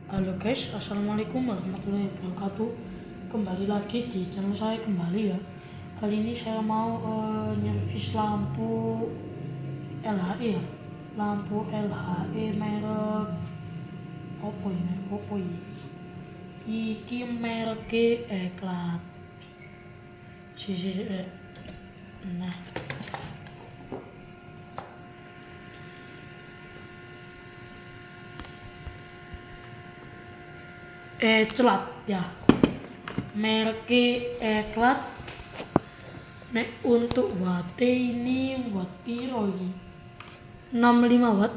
Halo guys, assalamualaikum warahmatullahi wabarakatuh. Kembali lagi di channel saya kembali ya. Kali ini saya mau nyervis lampu LHE ya. Lampu LHE merek Oppo ini. Iki merek Eklat. Nah, celat ya. Merek Eklat. Nek untuk watt ini watt piro iki? 65 watt.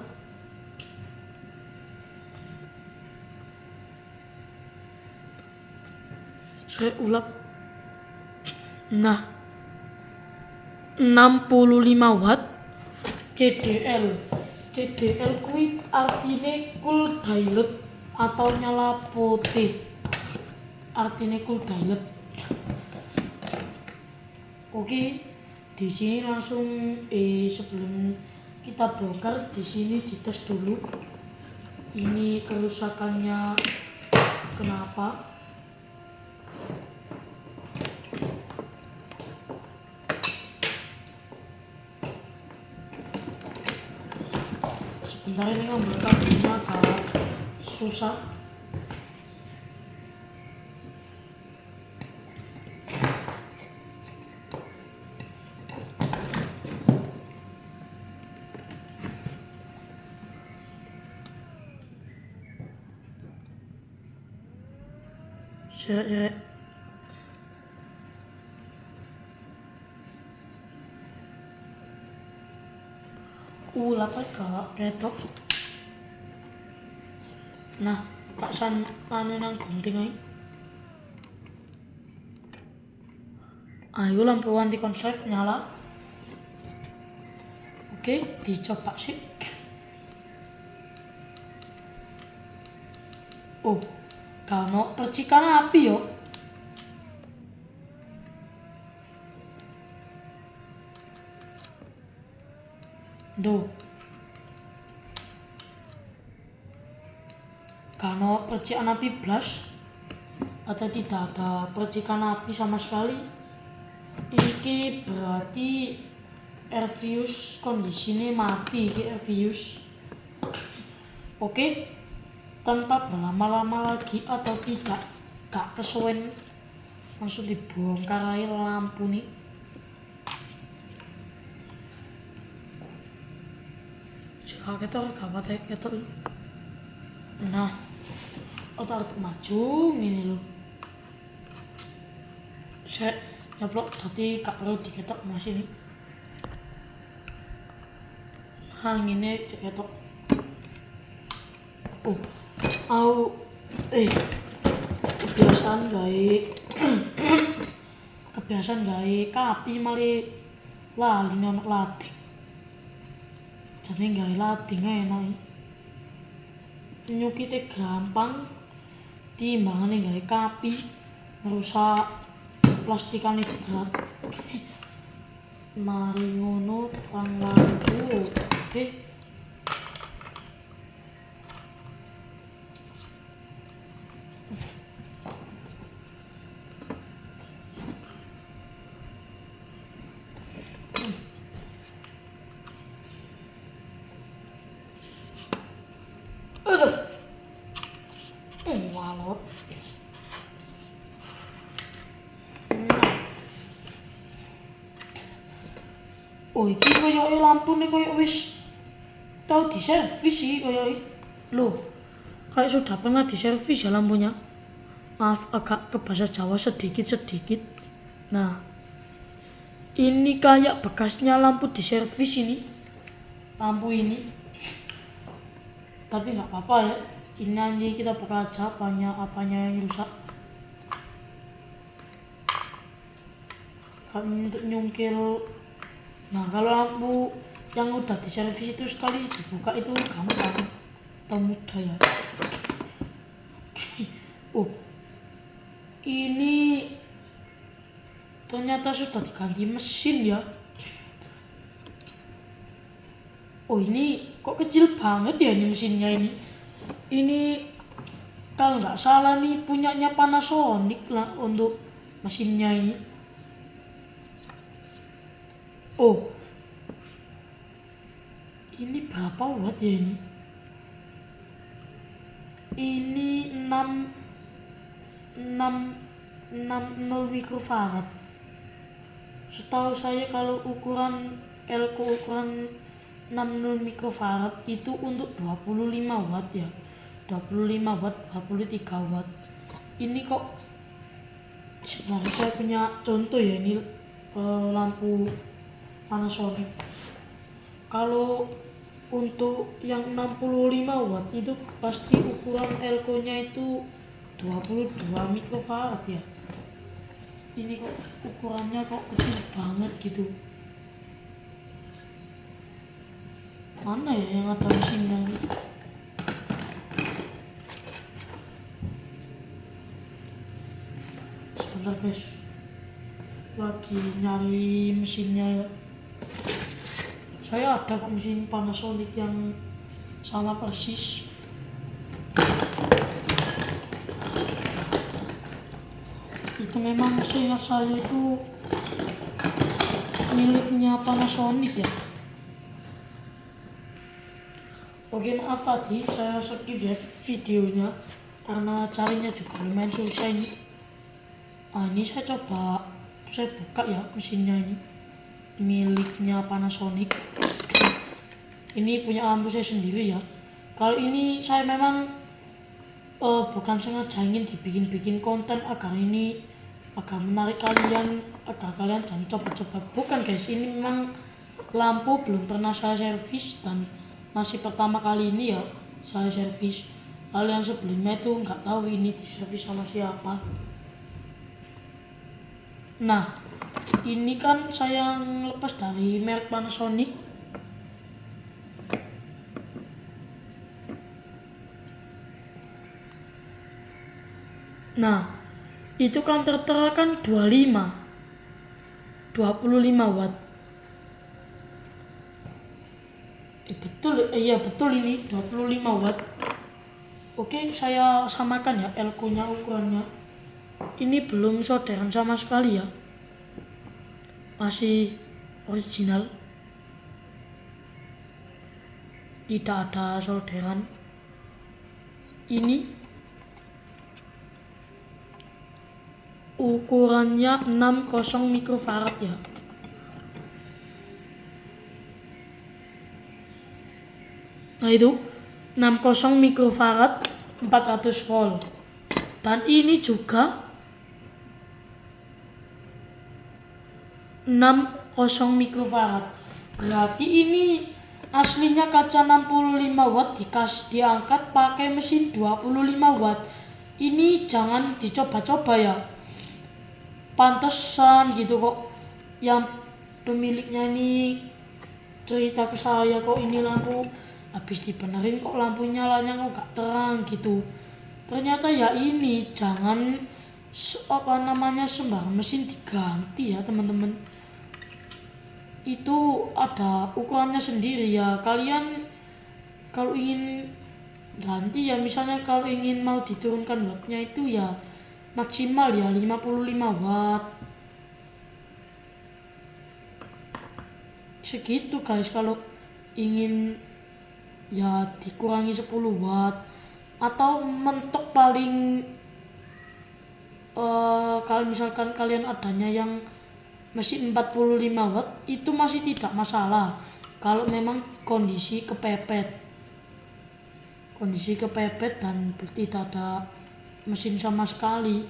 Saya ulap. Nah, 65 watt CDL. CDL kuwi artine cool dilute atau nyala putih. Artine cool dilute. Oke, di sini langsung sebelum kita bongkar di sini dites dulu. Ini kerusakannya kenapa? Sebentar ini ngambil kabelnya agak susah. Saya ulap agak ketok. Nah, tak san nang gunting ae. Ayo lampu anti konslet nyala. Oke, dicoba sih. Oh, kalau percikan api yo. Duh. Kalau percikan api blas atau tidak ada percikan api sama sekali, ini berarti Airfuse kondisinya mati. Airfuse. Oke, tanpa berlama-lama lagi atau tidak gak kesuwen langsung dibongkar aja lampu nih. Jika kita gawat kita. Nah, otak maju ini loh. Saya nyeplok tadi gak perlu diketok masih nih. Nah, ini diketok. kebiasaan gawe kapi mali lali ono lading. Jadi gawe lading enak. Nyukite gampang timbangane gawe kapi merusak plastikane berat. Mari ngono tukang lampu. Oke. Walot. Iki koyoke lampune koyo wis tau diservis sih koyoke. Loh, kayak sudah pernah diservis ya lampunya. Maaf agak ke bahasa Jawa sedikit-sedikit. Nah, ini kayak bekasnya lampu diservis ini. Lampu ini. Tapi nggak apa-apa ya. Ini nanti kita buka aja apanya yang rusak. Kami untuk nyungkil. Nah, kalau lampu yang udah diservis itu sekali dibuka itu gampang atau mudah ya. Ini ternyata sudah diganti mesin ya. Ini kok kecil banget ya ini mesinnya ini. Ini kalau nggak salah nih punyanya Panasonic lah untuk mesinnya ini. Oh, ini berapa watt ya ini? Ini 60 mikrofarad. Setahu saya kalau ukuran elko ukuran 60 mikrofarad itu untuk 25 watt ya. 25 watt, 23 watt. Ini kok sebenarnya saya punya contoh ya, ini lampu Panasonic. Kalau untuk yang 65 watt itu pasti ukuran elko-nya itu 22 mikrofarad ya. Ini kok ukurannya kok kecil banget gitu. Mana ya yang ada mesinnya ini? Sebentar guys, lagi nyari mesinnya ya. Saya ada mesin Panasonic yang sama persis. Itu memang seingat saya itu miliknya Panasonic ya. Oke, maaf tadi saya skip ya videonya karena carinya juga lumayan susah ini. Ini saya buka ya mesinnya ini, miliknya Panasonic. Ini punya lampu saya sendiri ya. Kalau ini saya memang bukan sengaja ingin dibikin konten agar ini agar menarik kalian, agar kalian jangan coba-coba. Bukan guys, ini memang lampu belum pernah saya servis dan masih pertama kali ini ya saya servis. Kalian sebelumnya itu nggak tahu ini diservis sama siapa. Nah, ini kan saya lepas dari merek Panasonic. Nah, itu kan tertera kan 25 watt. Iya betul ini 25 watt. Oke, saya samakan ya elko-nya ukurannya. Ini belum solderan sama sekali ya, masih original, tidak ada solderan. Ini ukurannya 60 mikrofarad ya. Nah itu 60 mikrofarad 400 volt. Dan ini juga 60 mikrofarad. Berarti ini aslinya kaca 65 watt diangkat pakai mesin 25 watt. Ini jangan dicoba-coba ya. Pantesan gitu kok yang pemiliknya ini cerita ke saya kok ini lampu habis dibenerin kok lampu nyalanya kok gak terang gitu. Ternyata ya ini jangan sembarang mesin diganti ya teman-teman. Itu ada ukurannya sendiri ya. Kalian kalau ingin ganti ya, misalnya kalau ingin mau diturunkan wattnya itu ya maksimal ya 55 watt segitu guys. Kalau ingin ya dikurangi 10 watt atau mentok paling kalau misalkan kalian adanya yang mesin 45 watt itu masih tidak masalah kalau memang kondisi kepepet dan tidak ada mesin sama sekali.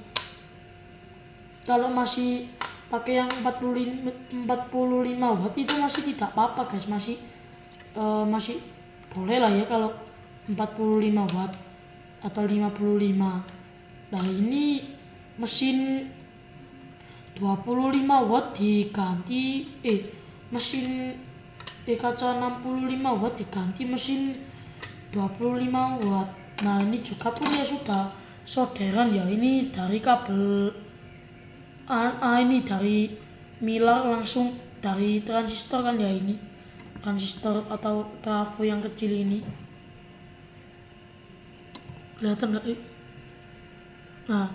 Kalau masih pakai yang 45 watt itu masih tidak apa-apa guys, masih boleh lah ya kalau 45 watt atau 55. Nah ini mesin 25 watt diganti mesin kaca 65 watt diganti mesin 25 watt. Nah ini juga pun ya sudah solderan ya, ini dari kabel ini dari milar langsung dari transistor kan ya, ini transistor atau trafo yang kecil ini kelihatan nggak? Nah,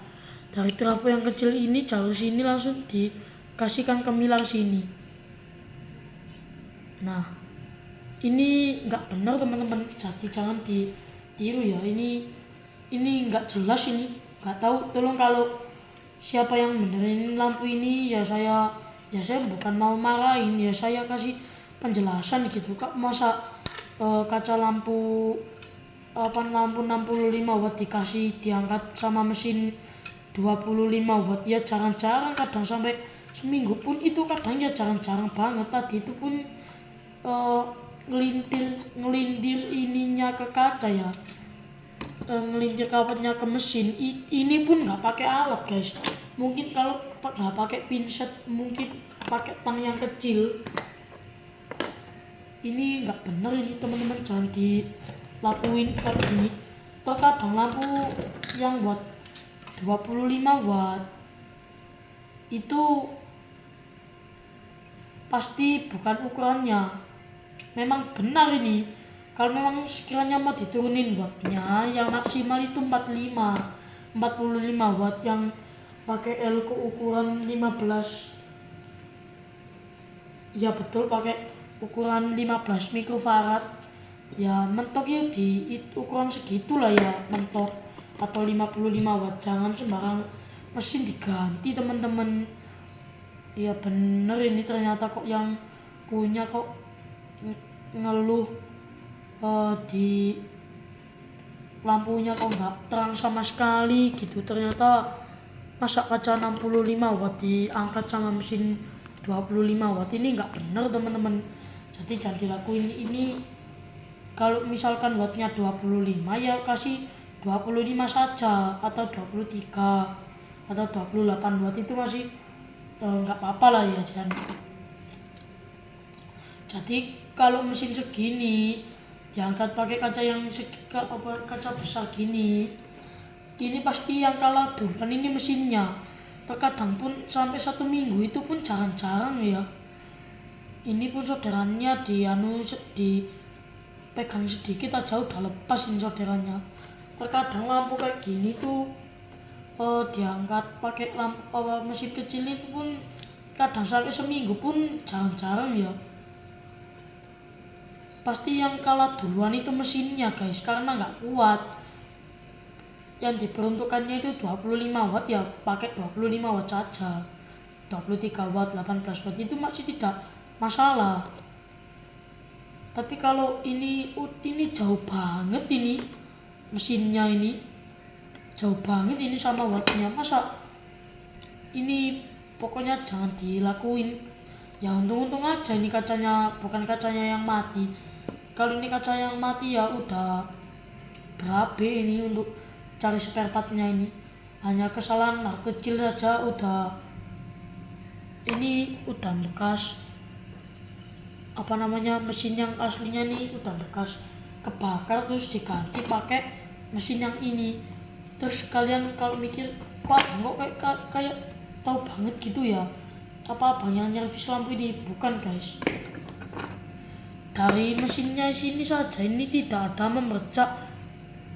dari trafo yang kecil ini jalur sini langsung dikasihkan ke milar sini. Nah, ini nggak benar teman-teman, jadi jangan ditiru ya. Ini nggak jelas, ini nggak tahu. Tolong kalau siapa yang benerin lampu ini ya saya bukan mau marahin ya, saya kasih penjelasan gitu kak. Masa kaca lampu lampu 65 watt diangkat sama mesin 25 watt ya jarang-jarang, kadang sampai seminggu pun itu kadang ya jarang-jarang banget. Tadi itu pun ngelindir ininya ke kaca ya, ngelintir kawatnya ke mesin. Ini pun nggak pakai alat guys, mungkin kalau nggak pakai pinset, mungkin pakai tang yang kecil. Ini nggak bener ini teman-teman, jangan dilakuin kayak gini. Terkadang lampu yang buat 25 watt itu pasti bukan ukurannya. Memang benar ini, kalau memang sekiranya mau diturunin wattnya yang maksimal itu 45 watt, yang pakai elko ukuran 15. Ya betul, pakai ukuran 15 mikrofarad ya, mentok ya di ukuran segitulah ya mentok, atau 55 watt. Jangan sembarang mesin diganti teman-teman. Ya bener ini, ternyata kok yang punya kok ngeluh di lampunya kok nggak terang sama sekali gitu. Ternyata masa kaca 65 watt diangkat sama mesin 25 watt, ini nggak bener teman-teman. Jadi jangan dilakuin ini. Kalau misalkan wattnya 25 ya kasih 25 saja, atau 23 atau 28 watt itu masih nggak apa-apa lah ya. Jadi kalau mesin segini diangkat pakai kaca yang kaca besar gini, ini pasti yang kalah duluan ini mesinnya. Terkadang pun sampai 1 minggu itu pun jarang-jarang ya. Ini pun solderannya dipegang sedikit aja udah lepas ini solderannya. Terkadang lampu kayak gini tuh diangkat pakai lampu mesin kecil itu pun kadang sampai seminggu pun jarang-jarang ya. Pasti yang kalah duluan itu mesinnya guys, karena nggak kuat. Yang diperuntukannya itu 25 watt ya pakai 25 watt saja. 23 watt, 18 watt itu masih tidak masalah. Tapi kalau ini jauh banget ini mesinnya, ini jauh banget ini sama wattnya. Masa ini pokoknya jangan dilakuin ya. Untung-untung aja ini kacanya bukan kacanya yang mati. Kalau ini kaca yang mati ya udah berabe ini untuk cari spare partnya. Ini hanya kesalahan kecil saja udah bekas mesin yang aslinya nih udah bekas kebakar terus diganti pakai mesin yang ini. Terus kalian kalau mikir kok kayak tahu banget gitu ya, apa abangnya nyervis lampu ini? Bukan guys, dari mesinnya sini saja ini tidak ada memercak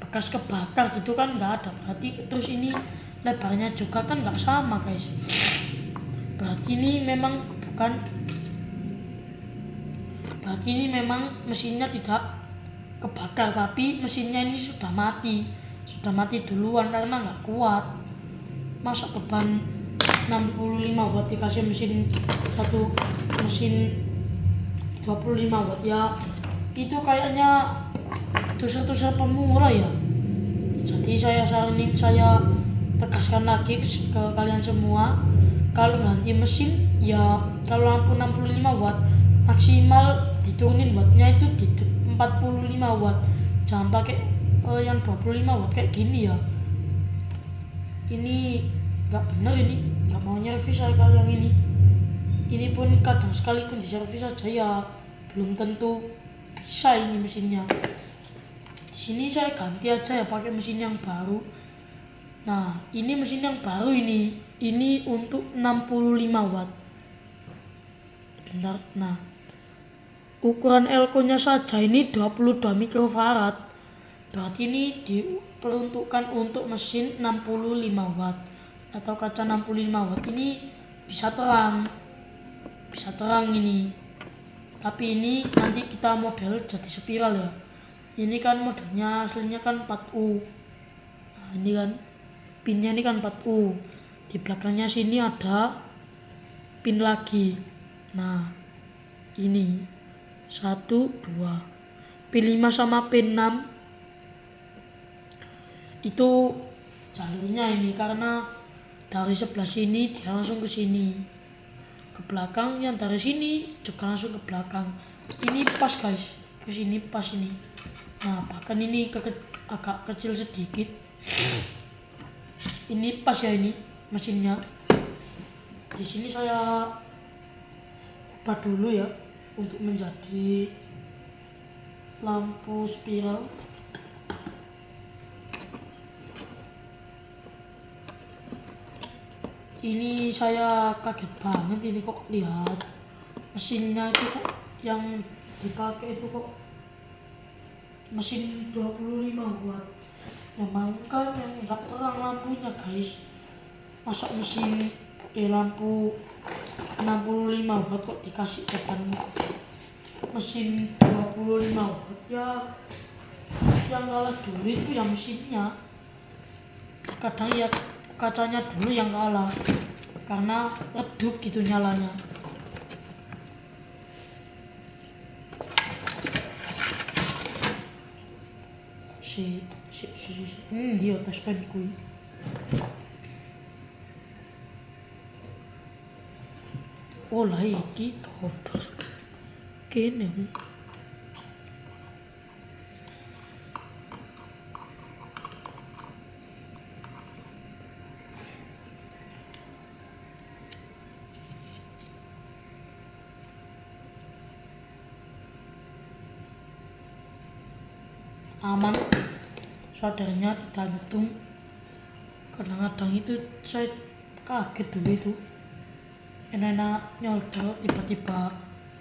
bekas kebakar gitu kan, nggak ada. Berarti terus ini lebarnya juga kan nggak sama guys, berarti ini memang mesinnya tidak kebakar, tapi mesinnya ini sudah mati duluan karena nggak kuat. Masa beban 65 watt dikasih mesin 25 watt ya, itu kayaknya tusuk pemurah ya. Jadi saya tegaskan lagi ke kalian semua, kalau ganti mesin ya kalau lampu 65 watt maksimal diturunin wattnya itu di 45 watt, jangan pakai yang 25 watt kayak gini ya. Ini nggak bener, ini nggak mau nyervis saya kalau yang ini pun kadang sekali pun diservis saja ya belum tentu bisa ini mesinnya. Di sini saya ganti aja ya pakai mesin yang baru. Nah ini mesin yang baru ini untuk 65 watt. Bentar, nah ukuran elko nya saja ini 22 mikrofarad, berarti ini peruntukan untuk mesin 65 watt atau kaca 65 watt. Ini bisa terang ini, tapi ini nanti kita model jadi spiral ya. Ini kan modelnya aslinya kan 4U. Nah ini kan pinnya ini kan 4U, di belakangnya sini ada pin lagi. Nah ini 1, 2, pin 5 sama pin 6 itu jalurnya ini, karena dari sebelah sini dia langsung ke sini, ke belakang, yang dari sini juga langsung ke belakang. Ini pas guys, ke sini pas ini. Nah bahkan ini agak kecil sedikit. Ini pas ya, ini mesinnya. Di sini saya ubah dulu ya untuk menjadi lampu spiral. Ini saya kaget banget, ini kok lihat mesinnya itu kok yang dipakai itu kok mesin 25 watt. Memang kan yang enggak terang lampunya guys. Masa mesin lampu 65 watt kok dikasih depan mesin 25 watt ya. Yang kalah dulu itu ya mesinnya. Kadang ya kacanya dulu yang kalah karena redup gitu nyalanya. Dia tes pen kuy. Oh lah iki tober kene. Aman, saudaranya tidak nyetung. Kadang-kadang itu saya kaget dulu itu, enak nyolder tiba-tiba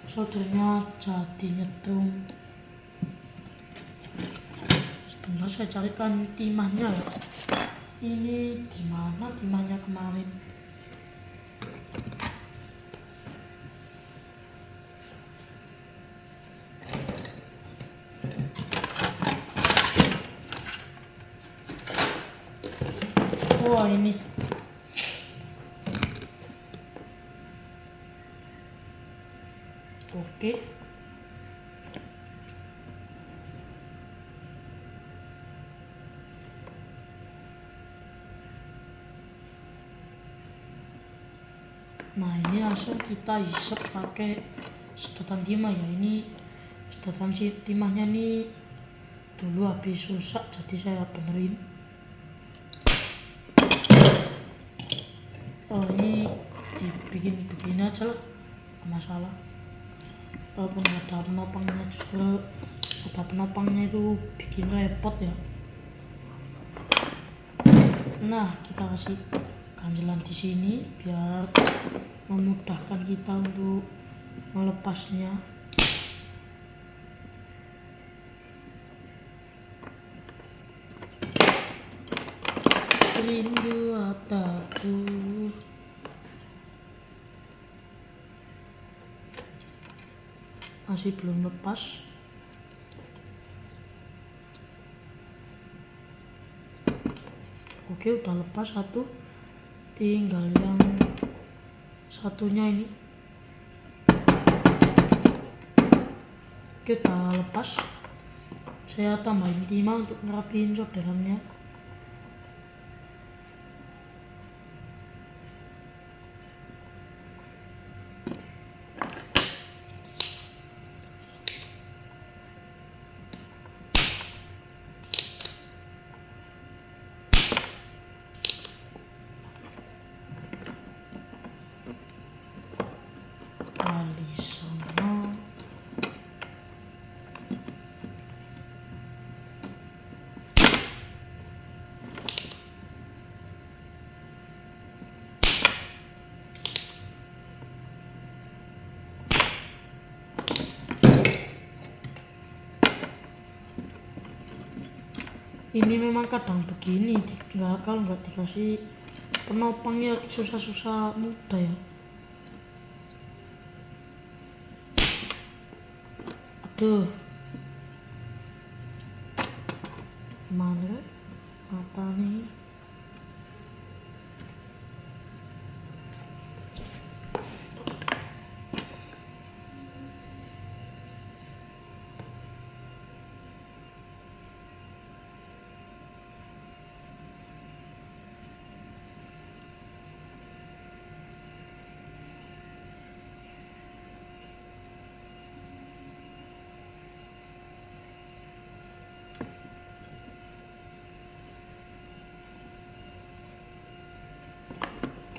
soldernya jadi nyetung. Sebentar saya carikan timahnya ya. Ini gimana timahnya kemarin? Wah ini oke. Nah ini langsung kita isep pakai sedotan timah ya. Ini sedotan timahnya nih dulu habis rusak, jadi saya benerin. Oh ini dibikin begini aja lah, gak masalah. Walaupun ada penopangnya juga, ada penopangnya itu bikin repot ya. Nah kita kasih ganjelan di sini biar memudahkan kita untuk melepasnya. Rindu ataku. Masih belum lepas. Oke udah lepas satu, tinggal yang satunya ini. Oke udah lepas. Saya tambahin timah untuk ngerapiin solderannya. Kali sono. ini memang kadang begini, kalau nggak dikasih penopang ya susah-susah mudah ya. Aduh, mana mata nih.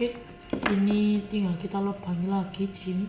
Oke, ini tinggal kita lubangi lagi di sini.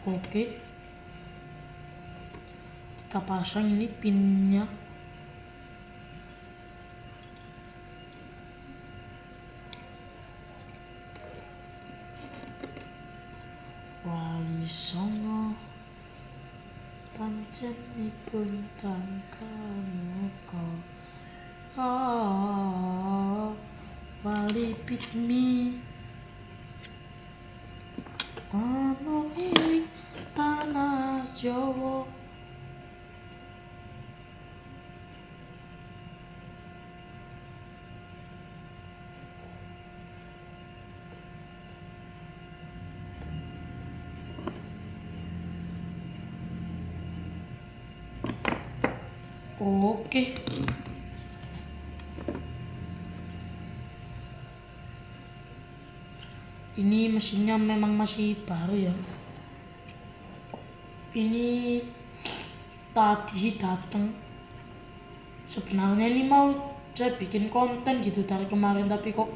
Oke, kita pasang ini pinnya. Wali songo panjenipun tangkanaka wali pikmi ana ing tanah Jawa. Oke, ini mesinnya memang masih baru ya. Ini tadi sih datang. Sebenarnya ini mau saya bikin konten gitu dari kemarin, tapi kok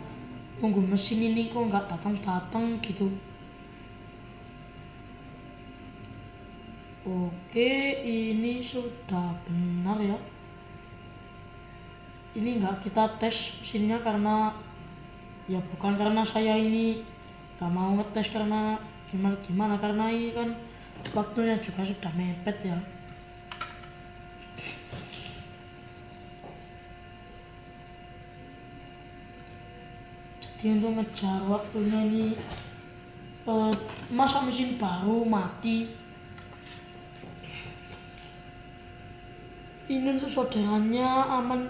nunggu mesin ini kok nggak datang gitu. Oke, ini sudah benar ya. Ini nggak kita tes mesinnya karena ya bukan karena saya ini nggak mau ngetes karena gimana karena ini kan waktunya juga sudah mepet ya. Jadi untuk ngejar waktunya ini masa mesin baru mati. Ini untuk solderannya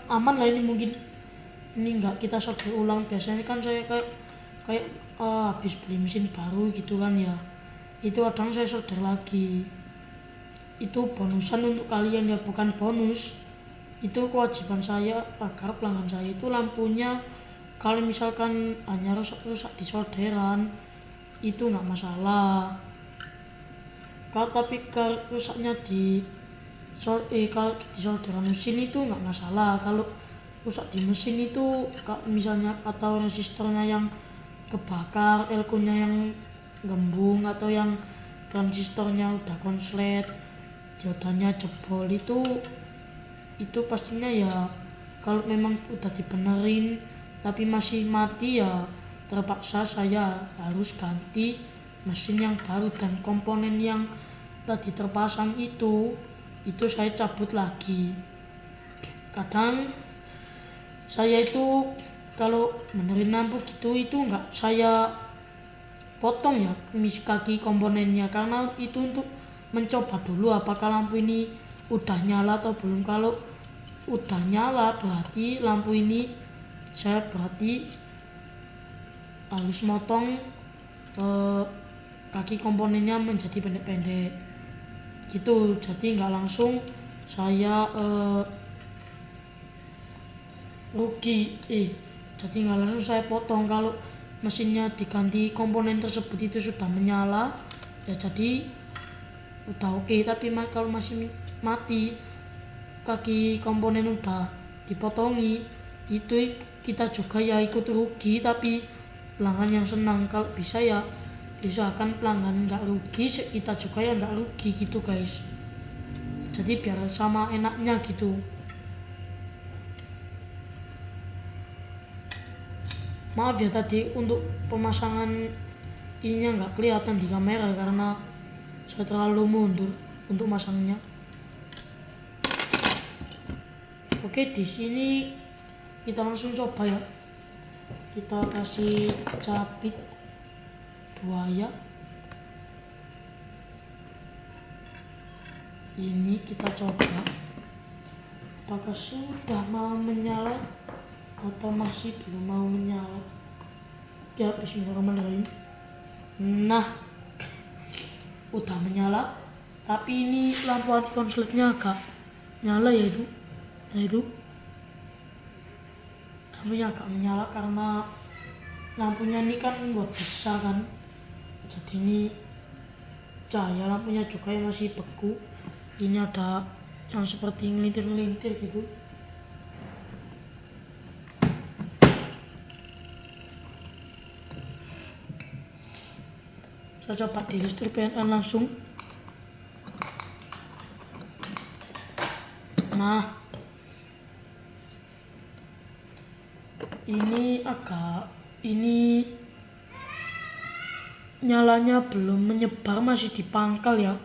aman lah, ini mungkin ini nggak kita solder ulang. Biasanya kan saya kayak habis beli mesin baru gitu kan ya, itu kadang saya solder lagi. Itu bonusan untuk kalian ya, bukan bonus. Itu kewajiban saya agar pelanggan saya itu lampunya kalau misalkan hanya rusak di solderan itu nggak masalah. Tapi kalau rusaknya kalau di solderan mesin itu nggak masalah. Kalau rusak di mesin itu misalnya atau resistornya yang kebakar, elko-nya yang gembung, atau yang transistornya udah konslet, diodannya jebol, itu pastinya ya kalau memang udah dibenerin tapi masih mati ya terpaksa saya harus ganti mesin yang baru, dan komponen yang tadi terpasang itu saya cabut lagi. Kadang saya itu kalau benerin lampu gitu itu nggak saya potong ya kaki komponennya, karena itu untuk mencoba dulu apakah lampu ini udah nyala atau belum. Kalau udah nyala berarti lampu ini saya harus motong kaki komponennya menjadi pendek-pendek gitu. Jadi nggak langsung saya rugi. Jadi nggak langsung saya potong. Kalau mesinnya diganti komponen tersebut itu sudah menyala, ya jadi udah oke. Tapi kalau masih mati, kaki komponen udah dipotongi, itu kita juga ya ikut rugi, tapi pelanggan yang senang. Kalau bisa ya diusahakan pelanggan nggak rugi, kita juga ya nggak rugi gitu guys. Jadi biar sama enaknya gitu. Maaf ya tadi untuk pemasangan ininya nggak kelihatan di kamera karena saya terlalu mundur untuk masangnya. Oke, di sini kita langsung coba ya. Kita kasih capit buaya. Ini kita coba apakah sudah mau menyala atau masih belum mau menyala. Ya, bismillahirrahmanirrahim. Nah, udah menyala, tapi ini lampu anti konsletnya agak nyala ya itu. Nah itu lampunya agak menyala karena lampunya ini kan buat besar kan, jadi ini cahaya lampunya juga yang masih beku. Ini ada yang seperti ngelintir-ngelintir gitu. Saya coba di listrik PNN langsung. Nah, ini nyalanya belum menyebar, masih di pangkal ya,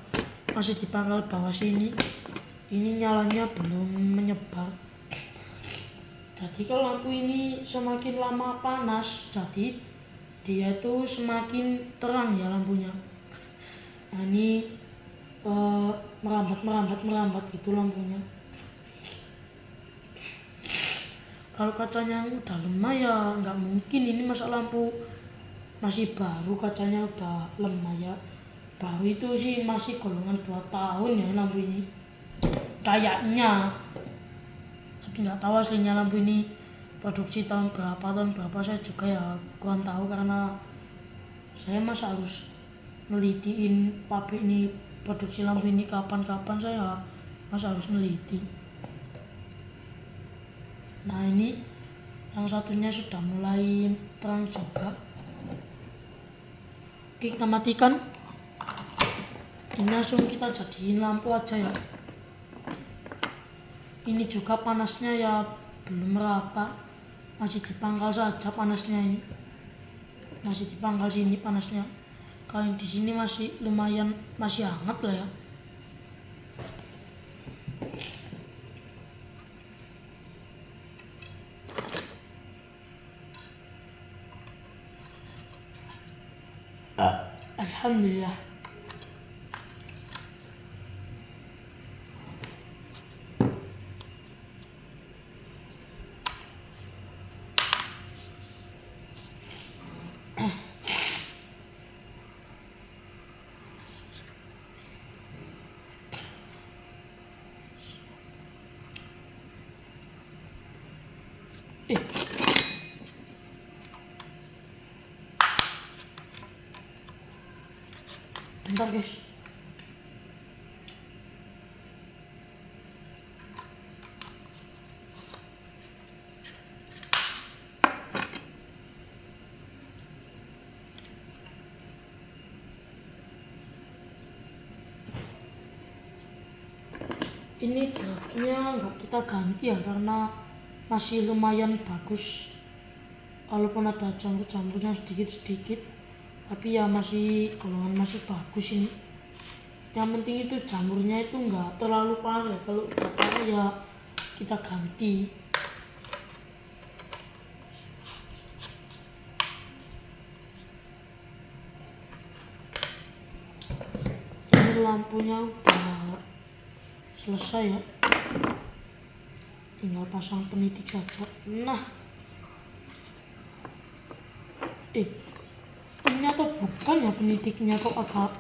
masih di pangkal bawah sini. Ini nyalanya belum menyebar. Jadi kalau lampu ini semakin lama panas, jadi dia tuh semakin terang ya lampunya. Nah ini merambat gitu lampunya. Kalau kacanya udah lemah ya nggak mungkin. Ini masa lampu masih baru kacanya udah lemah ya. Baru itu sih masih golongan 2 tahun ya lampu ini kayaknya, tapi nggak tahu aslinya lampu ini produksi tahun berapa saya juga ya kurang tahu, karena saya masa harus nelitiin pabrik ini produksi lampu ini kapan-kapan, saya masa harus neliti. Nah ini yang satunya sudah mulai terang juga. Oke, kita matikan. Ini langsung kita jadiin lampu aja ya. Ini juga panasnya ya belum merata, masih di pangkal saja panasnya. Ini masih di pangkal sini panasnya. Kalau di sini masih lumayan, masih hangat lah ya. Alhamdulillah. Bentar guys. Ini draknya nggak kita ganti ya karena masih lumayan bagus, walaupun ada campur-campurnya sedikit-sedikit, tapi ya masih golongan masih bagus ini. Yang penting itu jamurnya itu nggak terlalu parah. Kalau udah parah ya kita ganti. Ini lampunya udah selesai ya, tinggal pasang penitik saja. Nah, ini atau bukan ya penitiknya, kok agak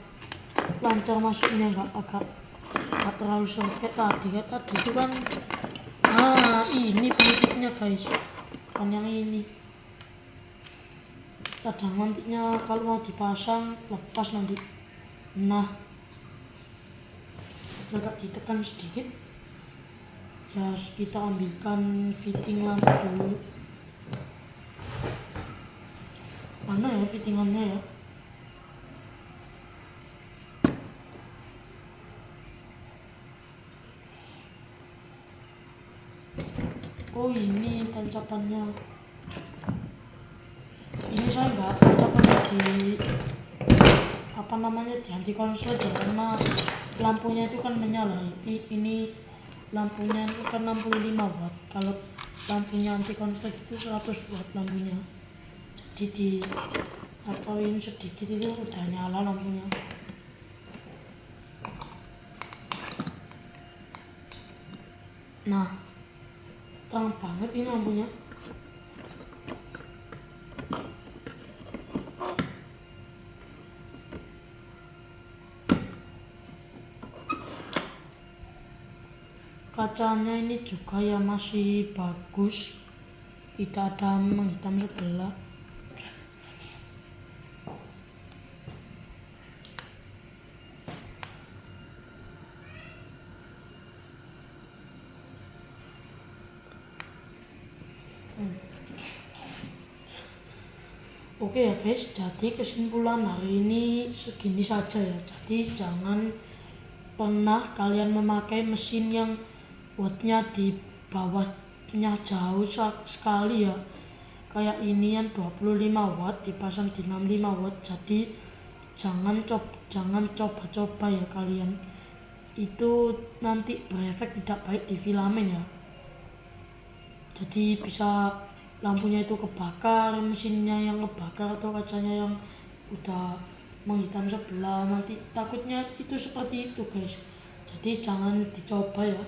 lancar masuknya, agak terlalu sulit kayak tadi. Kayak tadi itu kan Ini penutupnya guys, bukan yang ini. Kadang nantinya kalau mau dipasang lepas nanti. Nah, agak ditekan sedikit ya, kita ambilkan fitting lampu dulu. Mana ya fittingannya ya? Oh ini tancapannya. Ini saya nggak tancapan di di anti konslet ya, karena lampunya itu kan menyala. Ini lampunya itu kan 65 watt. Kalau lampunya anti konslet itu 100 watt lampunya. Jadi di atoin sedikit itu udah nyala lampunya. Nah, terang banget ini lampunya. Kacanya ini juga ya masih bagus, tidak ada menghitam sebelah. Oke ya guys, jadi kesimpulan hari ini segini saja ya. Jadi jangan pernah kalian memakai mesin yang wattnya di bawahnya jauh sekali ya. Kayak ini yang 25 watt dipasang di 65 watt. Jadi jangan coba-coba ya kalian. Itu nanti berefek tidak baik di filamen ya. Jadi bisa lampunya itu kebakar, mesinnya yang kebakar atau kacanya yang udah menghitam sebelah, nanti takutnya itu seperti itu guys. Jadi jangan dicoba ya,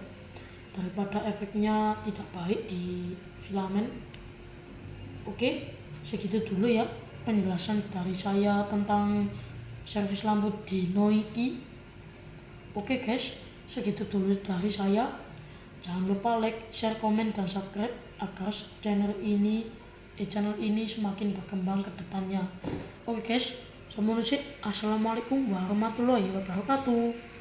daripada efeknya tidak baik di filamen. Oke, segitu dulu ya penjelasan dari saya tentang servis lampu di Noiki. Oke guys, segitu dulu dari saya. Jangan lupa like, share, komen, dan subscribe agar channel ini semakin berkembang ke depannya. Oke guys, assalamualaikum warahmatullahi wabarakatuh.